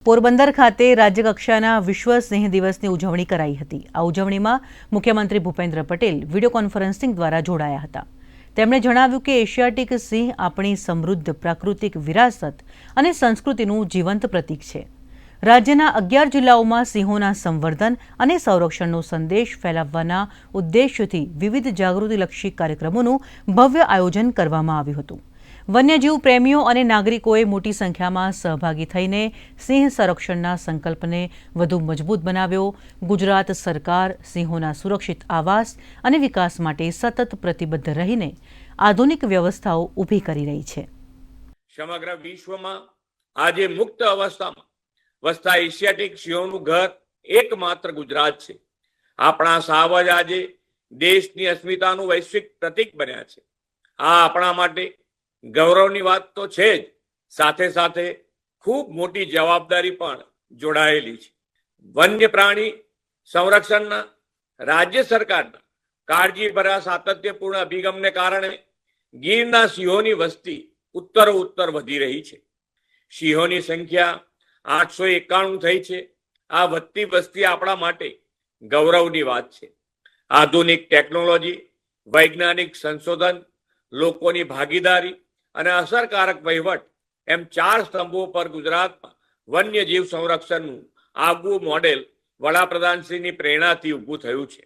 પોરબંદર ખાતે રાજ્યકક્ષાના વિશ્વ સિંહ દિવસની ઉજવણી કરાઈ હતી। આ ઉજવણીમાં મુખ્યમંત્રી ભૂપેન્દ્ર પટેલ વિડીયો કોન્ફરન્સિંગ દ્વારા જોડાયા હતા। તેમણે જણાવ્યું કે એશિયાટિક સિંહ આપણી સમૃદ્ધ પ્રાકૃતિક વિરાસત અને સંસ્કૃતિનું જીવંત પ્રતીક છે। રાજ્યના 11 જિલ્લાઓમાં સિંહોના સંવર્ધન અને સંરક્ષણનો સંદેશ ફેલાવવાના ઉદ્દેશ્યથી વિવિધ જાગૃતિલક્ષી કાર્યક્રમોનું ભવ્ય આયોજન કરવામાં આવ્યું હતું। વન્યજીવ પ્રેમીઓ અને નાગરિકોએ મોટી સંખ્યામાં સહભાગી થઈને સિંહ સંરક્ષણના સંકલ્પને વધુ મજબૂત બનાવ્યો। ગુજરાત સરકાર સિંહોના સુરક્ષિત આવાસ અને વિકાસ માટે સતત પ્રતિબદ્ધ રહીને આધુનિક વ્યવસ્થાઓ ઊભી કરી રહી છે। સમગ્ર વિશ્વમાં આજે મુક્ત અવસ્થામાં વસતા એશિયાટિક સિંહોનું ઘર એકમાત્ર ગુજરાત છે। આપણા સાવજ આજે દેશની અસ્મિતાનું વૈશ્વિક પ્રતીક બન્યા છે। આ આપણા માટે ગૌરવની વાત તો છે જ, સાથે સાથે ખૂબ મોટી જવાબદારી પણ જોડાયેલી છે। વન્ય પ્રાણી સંરક્ષણના રાજ્ય સરકારના કાળજીભર્યા સાતત્યપૂર્ણ અભિગમને કારણે ગીરના સિંહોની વસ્તી ઉત્તરોત્તર વધી રહી છે। સિંહોની સંખ્યા 891 થઈ છે। આ વધતી વસ્તી આપણા માટે ગૌરવની વાત છે। આધુનિક ટેકનોલોજી, વૈજ્ઞાનિક સંશોધન, લોકોની ભાગીદારી અને અસરકારક વહીવટ એમ 4 સ્તંભો પર ગુજરાતમાં વન્યજીવ સંરક્ષણનું આગવું મોડેલ વડાપ્રધાનશ્રીની પ્રેરણાથી ઊભું થયું છે।